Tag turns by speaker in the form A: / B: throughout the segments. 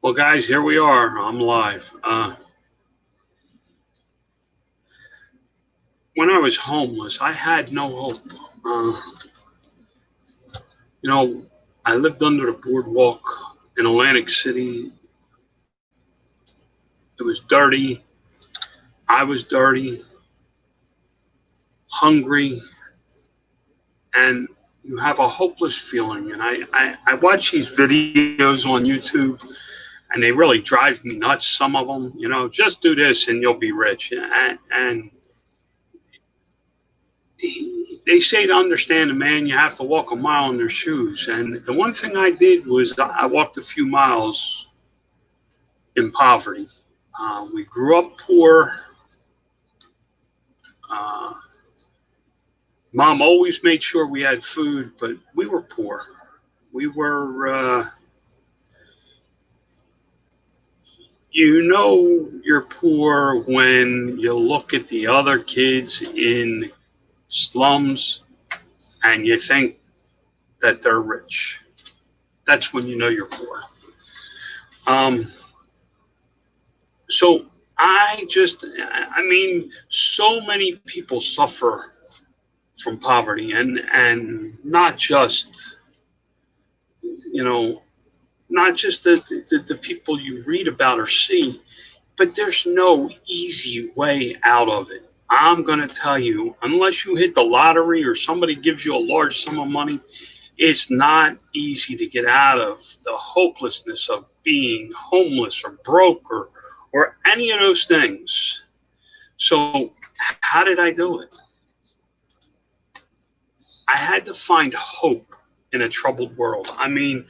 A: Well, guys, here we are. I'm live. When I was homeless, I had no hope. Uh, you know, I lived under the boardwalk in Atlantic City. It was dirty. I was dirty, hungry, and you have a hopeless feeling. And I watch these videos on YouTube, and they really drive me nuts. Some of them, just do this and you'll be rich. And they say to understand a man, you have to walk a mile in their shoes. And the one thing I did was I walked a few miles in poverty. We grew up poor. Uh, Mom always made sure we had food, but we were poor. We were, you're poor when you look at the other kids in slums and you think that they're rich. That's when you know you're poor. Um, so so many people suffer from poverty, and you know, not just the people you read about or see, but there's no easy way out of it. I'm going to tell you, unless you hit the lottery or somebody gives you a large sum of money, it's not easy to get out of the hopelessness of being homeless or broke or any of those things. So, how did I do it? I had to find hope in a troubled world. I mean,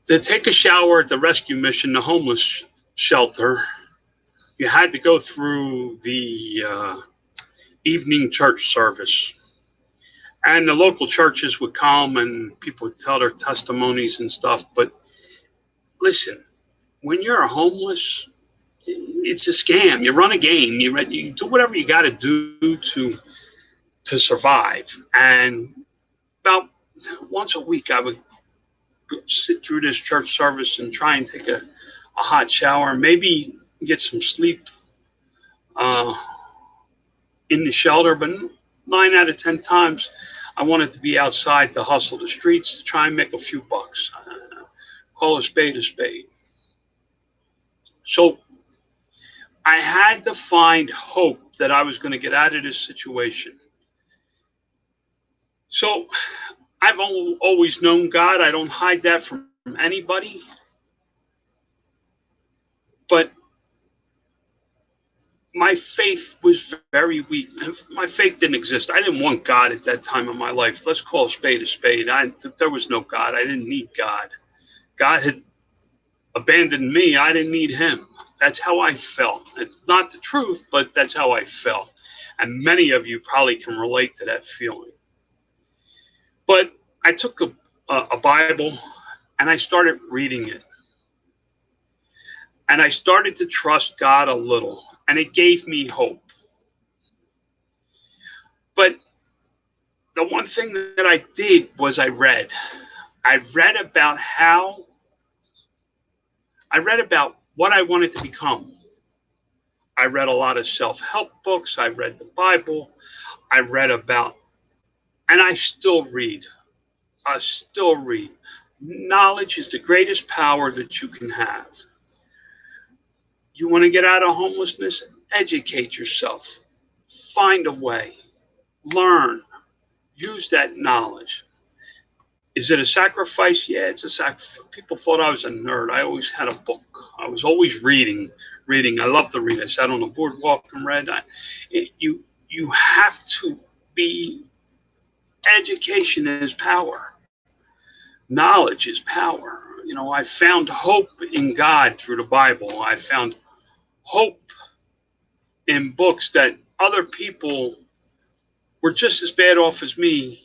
A: to take a shower at the rescue mission, the homeless shelter, you had to go through the evening church service. And the local churches would come and people would tell their testimonies and stuff. But listen, when you're homeless, it's a scam. You run a game. You do whatever you got to do to survive. And about once a week, I would sit through this church service and try and take a hot shower, maybe get some sleep uh, in the shelter. But 9 out of 10 times, I wanted to be outside to hustle the streets to try and make a few bucks. Call a spade a spade. So I had to find hope that I was going to get out of this situation. So I've always known God. I don't hide that from anybody. But my faith was very weak. My faith didn't exist. I didn't want God at that time of my life. Let's call a spade a spade. There was no God. I didn't need God. God had abandoned me. I didn't need him. That's how I felt. It's not the truth, but that's how I felt. And many of you probably can relate to that feeling. But I took a Bible and I started reading it. And I started to trust God a little. And it gave me hope. But the one thing that I did was I read. I read about what I wanted to become. I read a lot of self-help books. I read the Bible. I read about, and I still read. I still read. Knowledge is the greatest power that you can have. You want to get out of homelessness? Educate yourself. Find a way. Learn. Use that knowledge. Is it a sacrifice? Yeah, it's a sacrifice. People thought I was a nerd. I always had a book. I was always reading. I love to read. I sat on the boardwalk and read. You have to be. Education is power. Knowledge is power. I found hope in God through the Bible. I found hope in books that other people were just as bad off as me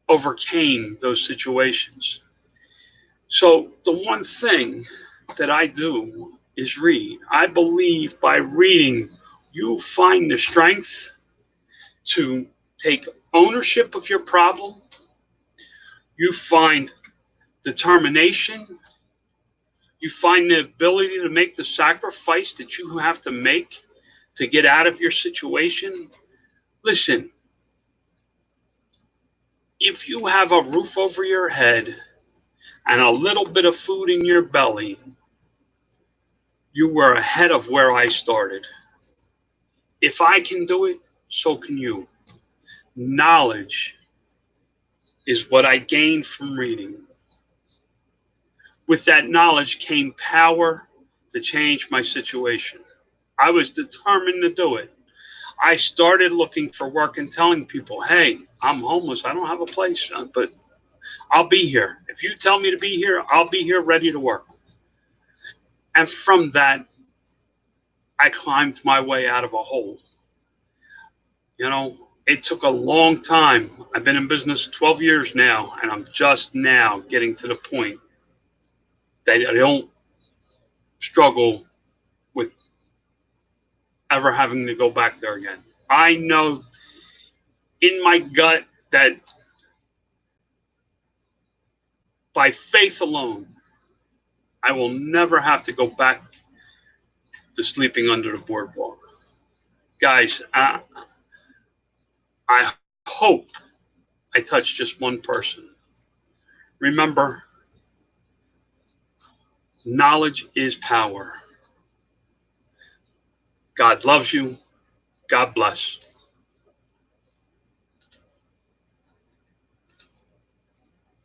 A: overcame those situations. So the one thing that I do is read. I believe by reading, you find the strength to take ownership of your problem. You find determination. You find the ability to make the sacrifice that you have to make to get out of your situation. Listen, if you have a roof over your head and a little bit of food in your belly, you were ahead of where I started. If I can do it, so can you. Knowledge is what I gained from reading. With that knowledge came power to change my situation. I was determined to do it. I started looking for work and telling people, hey, I'm homeless. I don't have a place, but I'll be here. If you tell me to be here, I'll be here ready to work. And from that, I climbed my way out of a hole. You know, it took a long time. I've been in business 12 years now, and I'm just now getting to the point that I don't struggle with ever having to go back there again. I know in my gut that by faith alone, I will never have to go back to sleeping under the boardwalk. Guys, I hope I touched just one person. Remember, knowledge is power. God loves you. God bless.